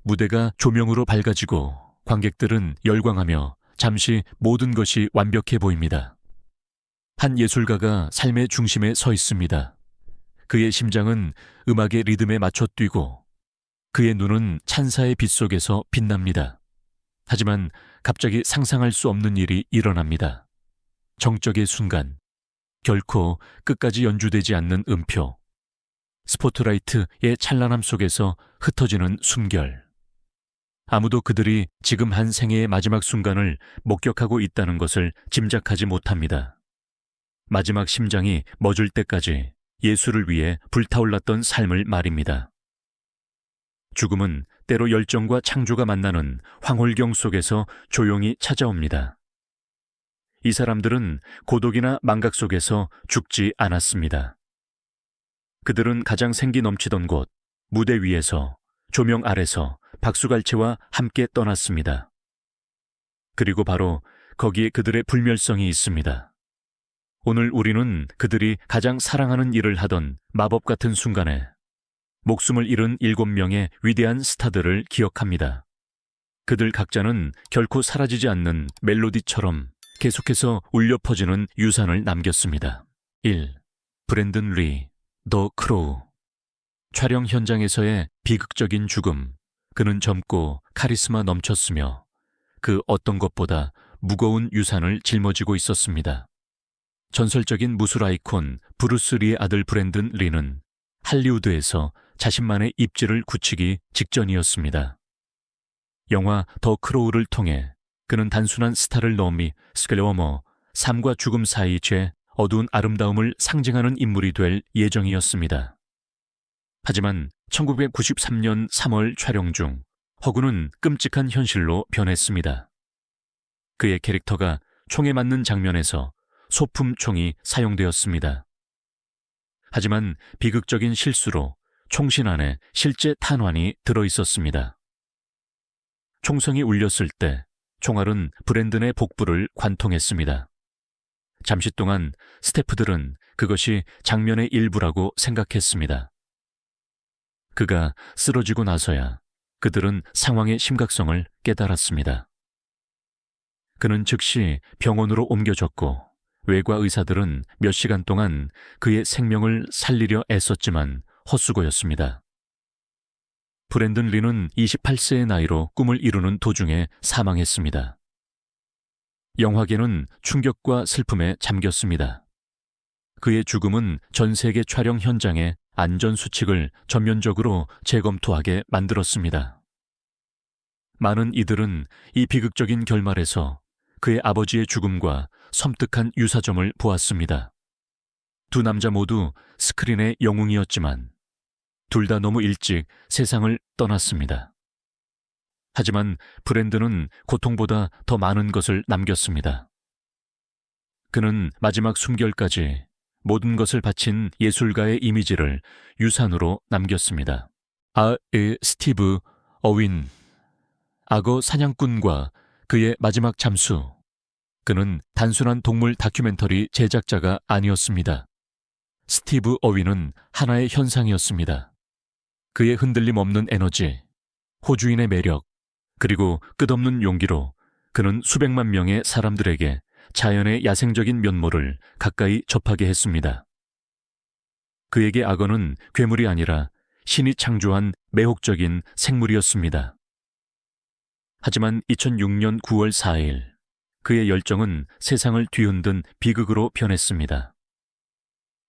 무대가 조명으로 밝아지고 관객들은 열광하며 잠시 모든 것이 완벽해 보입니다. 한 예술가가 삶의 중심에 서 있습니다. 그의 심장은 음악의 리듬에 맞춰 뛰고 그의 눈은 찬사의 빛 속에서 빛납니다. 하지만 갑자기 상상할 수 없는 일이 일어납니다. 정적의 순간, 결코 끝까지 연주되지 않는 음표, 스포트라이트의 찬란함 속에서 흩어지는 숨결. 아무도 그들이 지금 한 생애의 마지막 순간을 목격하고 있다는 것을 짐작하지 못합니다. 마지막 심장이 멎을 때까지 예수를 위해 불타올랐던 삶을 말입니다. 죽음은 때로 열정과 창조가 만나는 황홀경 속에서 조용히 찾아옵니다. 이 사람들은 고독이나 망각 속에서 죽지 않았습니다. 그들은 가장 생기 넘치던 곳, 무대 위에서, 조명 아래서 박수갈채와 함께 떠났습니다. 그리고 바로 거기에 그들의 불멸성이 있습니다. 오늘 우리는 그들이 가장 사랑하는 일을 하던 마법 같은 순간에 목숨을 잃은 7명의 위대한 스타들을 기억합니다. 그들 각자는 결코 사라지지 않는 멜로디처럼 계속해서 울려 퍼지는 유산을 남겼습니다. 1. 브랜든 리, 더 크로우. 촬영 현장에서의 비극적인 죽음. 그는 젊고 카리스마 넘쳤으며 그 어떤 것보다 무거운 유산을 짊어지고 있었습니다. 전설적인 무술 아이콘 브루스 리의 아들 브랜든 리는 할리우드에서 자신만의 입지를 굳히기 직전이었습니다. 영화 더 크로우를 통해 그는 단순한 스타를 넘이 스클레워머, 삶과 죽음 사이 죄 어두운 아름다움을 상징하는 인물이 될 예정이었습니다. 하지만 1993년 3월 촬영 중 허구는 끔찍한 현실로 변했습니다. 그의 캐릭터가 총에 맞는 장면에서 소품총이 사용되었습니다. 하지만 비극적인 실수로 총신 안에 실제 탄환이 들어있었습니다. 총성이 울렸을 때 총알은 브랜든의 복부를 관통했습니다. 잠시 동안 스태프들은 그것이 장면의 일부라고 생각했습니다. 그가 쓰러지고 나서야 그들은 상황의 심각성을 깨달았습니다. 그는 즉시 병원으로 옮겨졌고 외과 의사들은 몇 시간 동안 그의 생명을 살리려 애썼지만 헛수고였습니다. 브랜든 리는 28세의 나이로 꿈을 이루는 도중에 사망했습니다. 영화계는 충격과 슬픔에 잠겼습니다. 그의 죽음은 전 세계 촬영 현장의 안전 수칙을 전면적으로 재검토하게 만들었습니다. 많은 이들은 이 비극적인 결말에서 그의 아버지의 죽음과 섬뜩한 유사점을 보았습니다. 두 남자 모두 스크린의 영웅이었지만 둘 다 너무 일찍 세상을 떠났습니다. 하지만 브랜든은 고통보다 더 많은 것을 남겼습니다. 그는 마지막 숨결까지 모든 것을 바친 예술가의 이미지를 유산으로 남겼습니다. 스티브 어윈, 악어 사냥꾼과 그의 마지막 잠수. 그는 단순한 동물 다큐멘터리 제작자가 아니었습니다. 스티브 어윈은 하나의 현상이었습니다. 그의 흔들림 없는 에너지, 호주인의 매력, 그리고 끝없는 용기로 그는 수백만 명의 사람들에게 자연의 야생적인 면모를 가까이 접하게 했습니다. 그에게 악어는 괴물이 아니라 신이 창조한 매혹적인 생물이었습니다. 하지만 2006년 9월 4일 그의 열정은 세상을 뒤흔든 비극으로 변했습니다.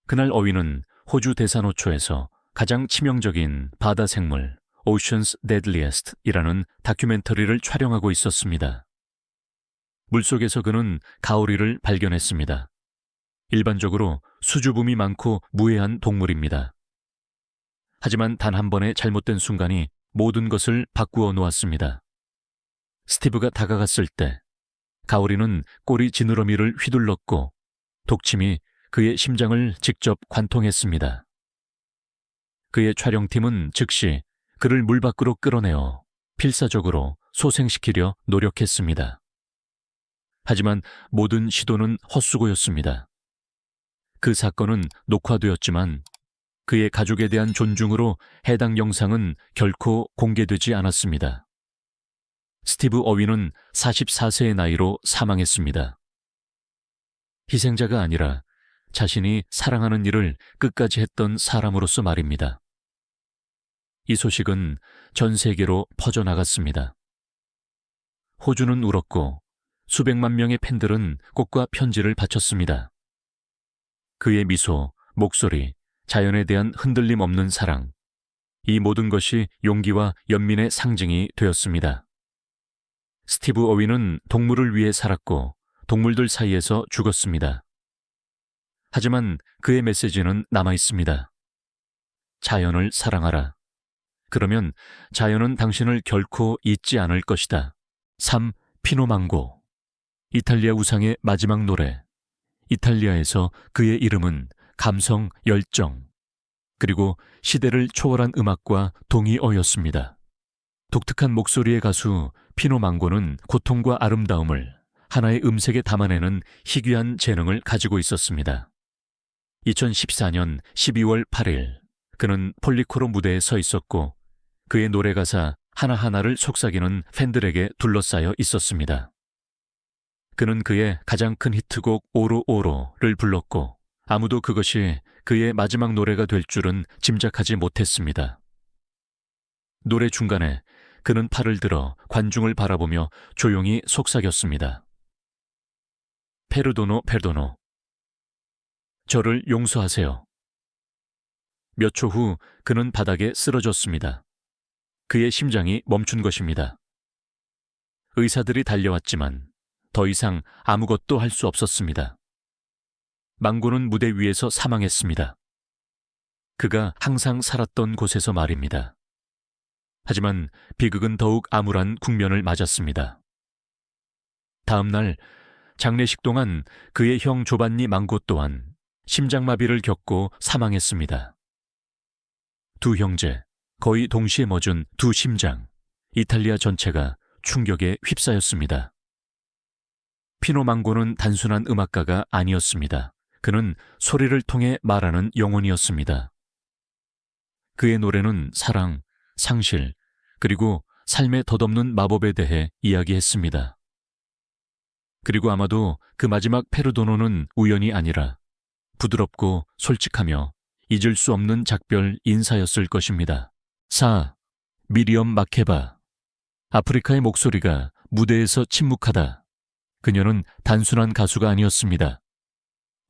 그날 어윈은 호주 대사노초에서 가장 치명적인 바다 생물 Ocean's Deadliest 이라는 다큐멘터리를 촬영하고 있었습니다. 물속에서 그는 가오리를 발견했습니다. 일반적으로 수줍음이 많고 무해한 동물입니다. 하지만 단 한 번의 잘못된 순간이 모든 것을 바꾸어 놓았습니다. 스티브가 다가갔을 때 가오리는 꼬리 지느러미를 휘둘렀고 독침이 그의 심장을 직접 관통했습니다. 그의 촬영팀은 즉시 그를 물 밖으로 끌어내어 필사적으로 소생시키려 노력했습니다. 하지만 모든 시도는 헛수고였습니다. 그 사건은 녹화되었지만 그의 가족에 대한 존중으로 해당 영상은 결코 공개되지 않았습니다. 스티브 어윈은 44세의 나이로 사망했습니다. 희생자가 아니라 자신이 사랑하는 일을 끝까지 했던 사람으로서 말입니다. 이 소식은 전 세계로 퍼져나갔습니다. 호주는 울었고 수백만 명의 팬들은 꽃과 편지를 바쳤습니다. 그의 미소, 목소리, 자연에 대한 흔들림 없는 사랑, 이 모든 것이 용기와 연민의 상징이 되었습니다. 스티브 어윈은 동물을 위해 살았고 동물들 사이에서 죽었습니다. 하지만 그의 메시지는 남아 있습니다. 자연을 사랑하라. 그러면 자연은 당신을 결코 잊지 않을 것이다. 3. 피노망고. 이탈리아 우상의 마지막 노래. 이탈리아에서 그의 이름은 감성, 열정, 그리고 시대를 초월한 음악과 동의어였습니다. 독특한 목소리의 가수 피노망고는 고통과 아름다움을 하나의 음색에 담아내는 희귀한 재능을 가지고 있었습니다. 2014년 12월 8일, 그는 폴리코로 무대에 서 있었고 그의 노래 가사 하나하나를 속삭이는 팬들에게 둘러싸여 있었습니다. 그는 그의 가장 큰 히트곡 오로 오로를 불렀고 아무도 그것이 그의 마지막 노래가 될 줄은 짐작하지 못했습니다. 노래 중간에 그는 팔을 들어 관중을 바라보며 조용히 속삭였습니다. 페르도노 페르도노. 저를 용서하세요. 몇 초 후 그는 바닥에 쓰러졌습니다. 그의 심장이 멈춘 것입니다. 의사들이 달려왔지만 더 이상 아무것도 할 수 없었습니다. 망고는 무대 위에서 사망했습니다. 그가 항상 살았던 곳에서 말입니다. 하지만 비극은 더욱 암울한 국면을 맞았습니다. 다음 날 장례식 동안 그의 형 조반니 망고 또한 심장마비를 겪고 사망했습니다. 두 형제, 거의 동시에 멎은 두 심장, 이탈리아 전체가 충격에 휩싸였습니다. 피노망고는 단순한 음악가가 아니었습니다. 그는 소리를 통해 말하는 영혼이었습니다. 그의 노래는 사랑, 상실, 그리고 삶의 덧없는 마법에 대해 이야기했습니다. 그리고 아마도 그 마지막 페르도노는 우연이 아니라 부드럽고 솔직하며 잊을 수 없는 작별 인사였을 것입니다. 4. 미리엄 마케바. 아프리카의 목소리가 무대에서 침묵하다. 그녀는 단순한 가수가 아니었습니다.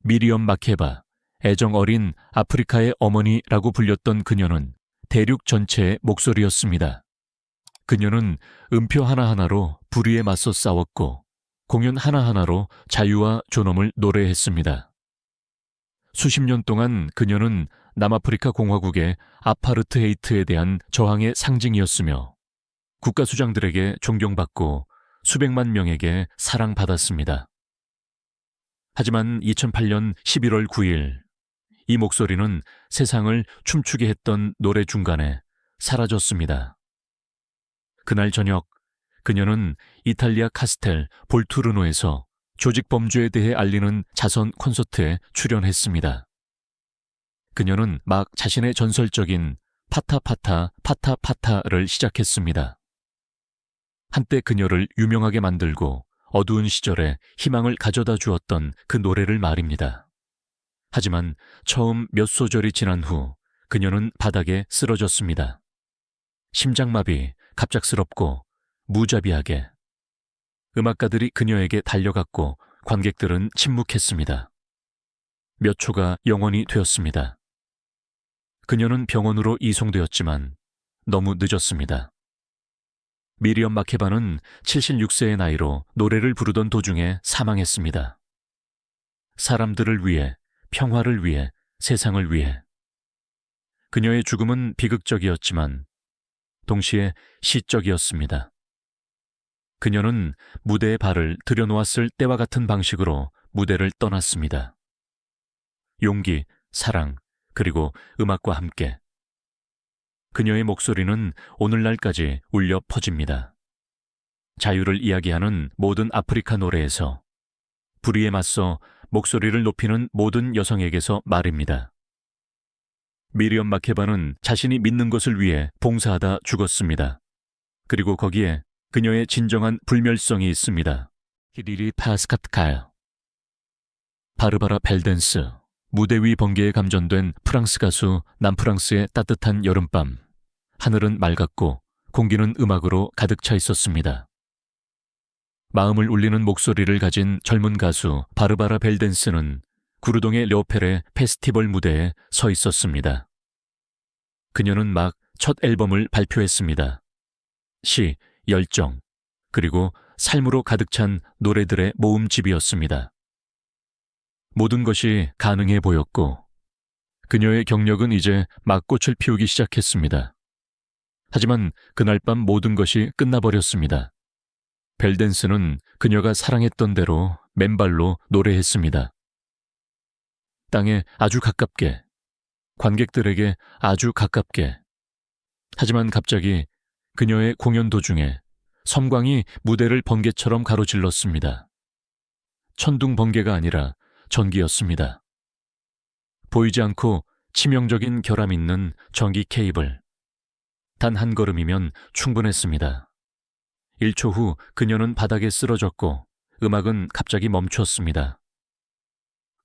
미리엄 마케바, 애정 어린 아프리카의 어머니라고 불렸던 그녀는 대륙 전체의 목소리였습니다. 그녀는 음표 하나하나로 불의에 맞서 싸웠고 공연 하나하나로 자유와 존엄을 노래했습니다. 수십 년 동안 그녀는 남아프리카 공화국의 아파르트헤이트에 대한 저항의 상징이었으며 국가수장들에게 존경받고 수백만 명에게 사랑받았습니다. 하지만 2008년 11월 9일, 이 목소리는 세상을 춤추게 했던 노래 중간에 사라졌습니다. 그날 저녁, 그녀는 이탈리아 카스텔 볼투르노에서 조직 범죄에 대해 알리는 자선 콘서트에 출연했습니다. 그녀는 막 자신의 전설적인 파타파타 파타파타를 시작했습니다. 한때 그녀를 유명하게 만들고 어두운 시절에 희망을 가져다 주었던 그 노래를 말입니다. 하지만 처음 몇 소절이 지난 후 그녀는 바닥에 쓰러졌습니다. 심장마비, 갑작스럽고 무자비하게. 음악가들이 그녀에게 달려갔고 관객들은 침묵했습니다. 몇 초가 영원히 되었습니다. 그녀는 병원으로 이송되었지만 너무 늦었습니다. 미리엄 마케바는 76세의 나이로 노래를 부르던 도중에 사망했습니다. 사람들을 위해, 평화를 위해, 세상을 위해. 그녀의 죽음은 비극적이었지만 동시에 시적이었습니다. 그녀는 무대에 발을 들여놓았을 때와 같은 방식으로 무대를 떠났습니다. 용기, 사랑, 그리고 음악과 함께. 그녀의 목소리는 오늘날까지 울려 퍼집니다. 자유를 이야기하는 모든 아프리카 노래에서, 불의에 맞서 목소리를 높이는 모든 여성에게서 말입니다. 미리엄 마케바는 자신이 믿는 것을 위해 봉사하다 죽었습니다. 그리고 거기에 그녀의 진정한 불멸성이 있습니다. 리리 파스카트칼. 바르바라 벨덴스. 무대 위 번개에 감전된 프랑스 가수 남프랑스의 따뜻한 여름밤. 하늘은 맑았고 공기는 음악으로 가득 차 있었습니다. 마음을 울리는 목소리를 가진 젊은 가수 바르바라 벨덴스는 구르동의 르오펠의 페스티벌 무대에 서 있었습니다. 그녀는 막 첫 앨범을 발표했습니다. 시, 열정, 그리고 삶으로 가득 찬 노래들의 모음집이었습니다. 모든 것이 가능해 보였고 그녀의 경력은 이제 막 꽃을 피우기 시작했습니다. 하지만 그날 밤 모든 것이 끝나버렸습니다. 벨덴스는 그녀가 사랑했던 대로 맨발로 노래했습니다. 땅에 아주 가깝게, 관객들에게 아주 가깝게. 하지만 갑자기 그녀의 공연 도중에 섬광이 무대를 번개처럼 가로질렀습니다. 천둥 번개가 아니라 전기였습니다. 보이지 않고 치명적인 결함 있는 전기 케이블. 단 한 걸음이면 충분했습니다. 1초 후 그녀는 바닥에 쓰러졌고 음악은 갑자기 멈췄습니다.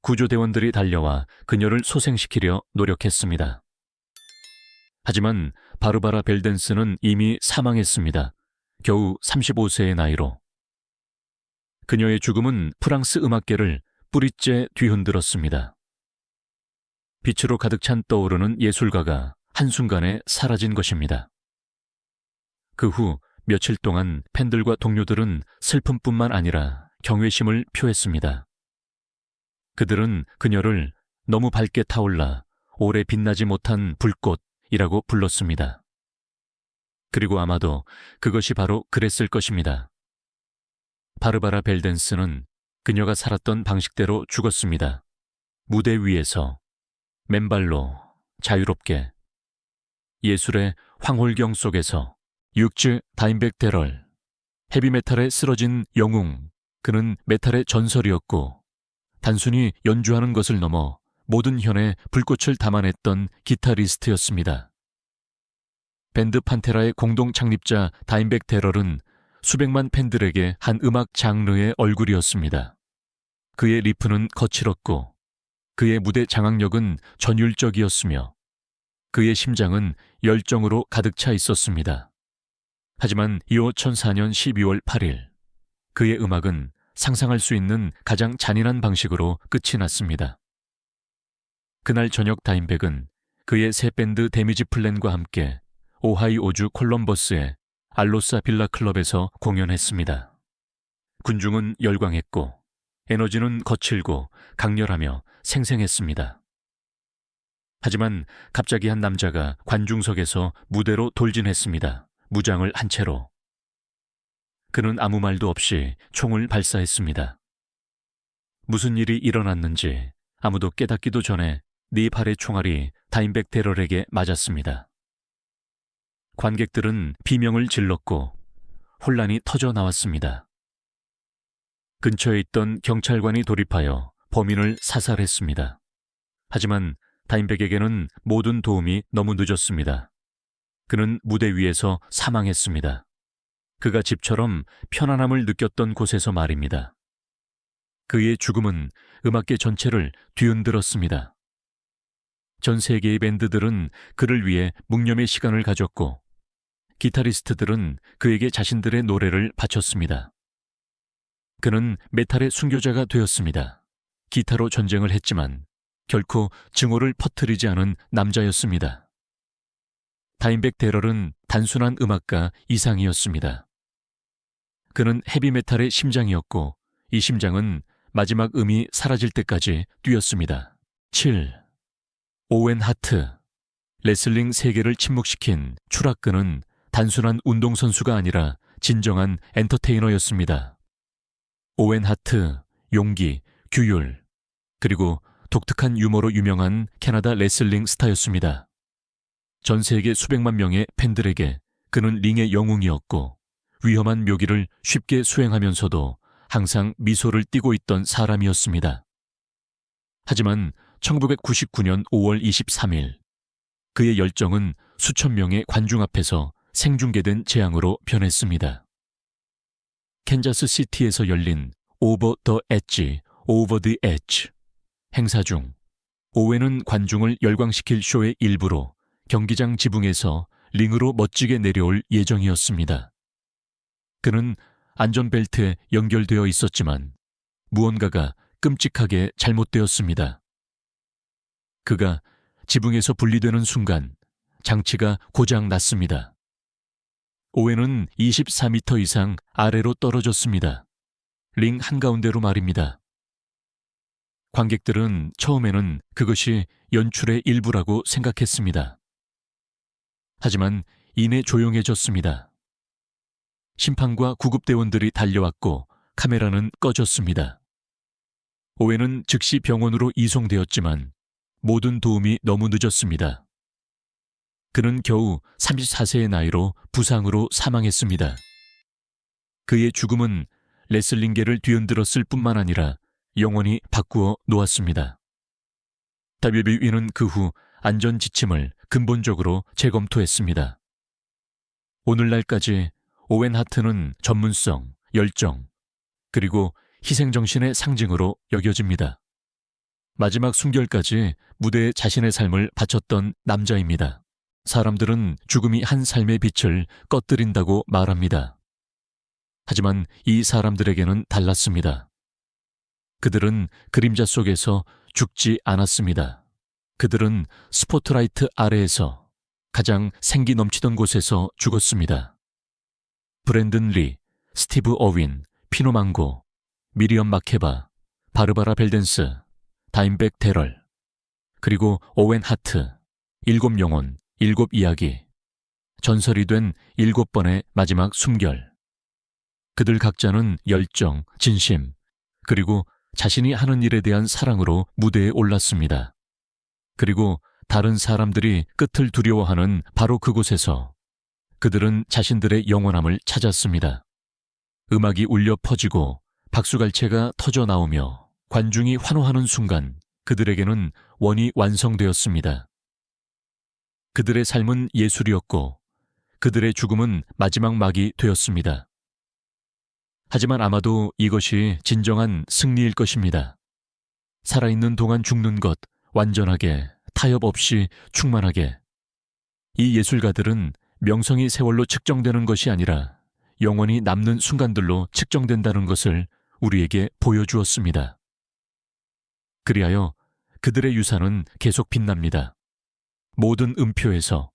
구조대원들이 달려와 그녀를 소생시키려 노력했습니다. 하지만 바르바라 벨덴스는 이미 사망했습니다. 겨우 35세의 나이로. 그녀의 죽음은 프랑스 음악계를 뿌리째 뒤흔들었습니다. 빛으로 가득 찬 떠오르는 예술가가 한순간에 사라진 것입니다. 그 후 며칠 동안 팬들과 동료들은 슬픔뿐만 아니라 경외심을 표했습니다. 그들은 그녀를 너무 밝게 타올라 오래 빛나지 못한 불꽃이라고 불렀습니다. 그리고 아마도 그것이 바로 그랬을 것입니다. 바르바라 벨덴스는 그녀가 살았던 방식대로 죽었습니다. 무대 위에서, 맨발로, 자유롭게. 예술의 황홀경 속에서, 육즈 다인백 데럴. 헤비메탈에 쓰러진 영웅. 그는 메탈의 전설이었고 단순히 연주하는 것을 넘어 모든 현에 불꽃을 담아냈던 기타리스트였습니다. 밴드 판테라의 공동 창립자 다인백 데럴은 수백만 팬들에게 한 음악 장르의 얼굴이었습니다. 그의 리프는 거칠었고 그의 무대 장악력은 전율적이었으며 그의 심장은 열정으로 가득 차 있었습니다. 하지만 2004년 12월 8일 그의 음악은 상상할 수 있는 가장 잔인한 방식으로 끝이 났습니다. 그날 저녁 다인백은 그의 새 밴드 데미지 플랜과 함께 오하이오주 콜럼버스의 알로사 빌라 클럽에서 공연했습니다. 군중은 열광했고 에너지는 거칠고 강렬하며 생생했습니다. 하지만 갑자기 한 남자가 관중석에서 무대로 돌진했습니다. 무장을 한 채로. 그는 아무 말도 없이 총을 발사했습니다. 무슨 일이 일어났는지 아무도 깨닫기도 전에 네 발의 총알이 다인백 데럴에게 맞았습니다. 관객들은 비명을 질렀고 혼란이 터져 나왔습니다. 근처에 있던 경찰관이 돌입하여 범인을 사살했습니다. 하지만 다인백에게는 모든 도움이 너무 늦었습니다. 그는 무대 위에서 사망했습니다. 그가 집처럼 편안함을 느꼈던 곳에서 말입니다. 그의 죽음은 음악계 전체를 뒤흔들었습니다. 전 세계의 밴드들은 그를 위해 묵념의 시간을 가졌고 기타리스트들은 그에게 자신들의 노래를 바쳤습니다. 그는 메탈의 순교자가 되었습니다. 기타로 전쟁을 했지만 결코 증오를 퍼뜨리지 않은 남자였습니다. 다인백 데럴은 단순한 음악가 이상이었습니다. 그는 헤비메탈의 심장이었고 이 심장은 마지막 음이 사라질 때까지 뛰었습니다. 7. 오웬 하트. 레슬링 세계를 침묵시킨 추락근은 단순한 운동선수가 아니라 진정한 엔터테이너였습니다. 오웬 하트, 용기, 규율, 그리고 독특한 유머로 유명한 캐나다 레슬링 스타였습니다. 전 세계 수백만 명의 팬들에게 그는 링의 영웅이었고 위험한 묘기를 쉽게 수행하면서도 항상 미소를 띠고 있던 사람이었습니다. 하지만 1999년 5월 23일 그의 열정은 수천 명의 관중 앞에서 생중계된 재앙으로 변했습니다. 캔자스 시티에서 열린 오버 더 엣지, 오버 더 엣지 행사 중 오웬은 관중을 열광시킬 쇼의 일부로 경기장 지붕에서 링으로 멋지게 내려올 예정이었습니다. 그는 안전벨트에 연결되어 있었지만 무언가가 끔찍하게 잘못되었습니다. 그가 지붕에서 분리되는 순간 장치가 고장 났습니다. 오웬은 24m 이상 아래로 떨어졌습니다. 링 한가운데로 말입니다. 관객들은 처음에는 그것이 연출의 일부라고 생각했습니다. 하지만 이내 조용해졌습니다. 심판과 구급대원들이 달려왔고 카메라는 꺼졌습니다. 오웬은 즉시 병원으로 이송되었지만 모든 도움이 너무 늦었습니다. 그는 겨우 34세의 나이로 부상으로 사망했습니다. 그의 죽음은 레슬링계를 뒤흔들었을 뿐만 아니라 영원히 바꾸어 놓았습니다. WWE는 그 후 안전 지침을 근본적으로 재검토했습니다. 오늘날까지 오웬 하트는 전문성, 열정, 그리고 희생정신의 상징으로 여겨집니다. 마지막 숨결까지 무대에 자신의 삶을 바쳤던 남자입니다. 사람들은 죽음이 한 삶의 빛을 꺼뜨린다고 말합니다. 하지만 이 사람들에게는 달랐습니다. 그들은 그림자 속에서 죽지 않았습니다. 그들은 스포트라이트 아래에서 가장 생기 넘치던 곳에서 죽었습니다. 브랜든 리, 스티브 어윈, 피노 망고, 미리엄 마케바, 바르바라 벨덴스, 다임백 데럴, 그리고 오웬 하트, 7 영혼, 7 이야기, 전설이 된 7번의 마지막 숨결. 그들 각자는 열정, 진심, 그리고 자신이 하는 일에 대한 사랑으로 무대에 올랐습니다. 그리고 다른 사람들이 끝을 두려워하는 바로 그곳에서 그들은 자신들의 영원함을 찾았습니다. 음악이 울려 퍼지고 박수갈채가 터져 나오며 관중이 환호하는 순간 그들에게는 원이 완성되었습니다. 그들의 삶은 예술이었고 그들의 죽음은 마지막 막이 되었습니다. 하지만 아마도 이것이 진정한 승리일 것입니다. 살아있는 동안 죽는 것, 완전하게, 타협 없이 충만하게. 이 예술가들은 명성이 세월로 측정되는 것이 아니라 영원히 남는 순간들로 측정된다는 것을 우리에게 보여주었습니다. 그리하여 그들의 유산은 계속 빛납니다. 모든 음표에서,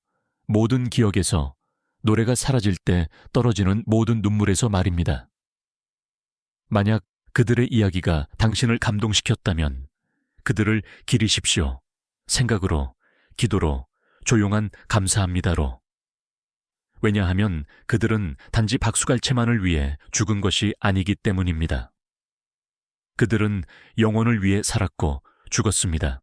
모든 기억에서, 노래가 사라질 때 떨어지는 모든 눈물에서 말입니다. 만약 그들의 이야기가 당신을 감동시켰다면 그들을 기리십시오. 생각으로, 기도로, 조용한 감사합니다로. 왜냐하면 그들은 단지 박수갈채만을 위해 죽은 것이 아니기 때문입니다. 그들은 영혼을 위해 살았고 죽었습니다.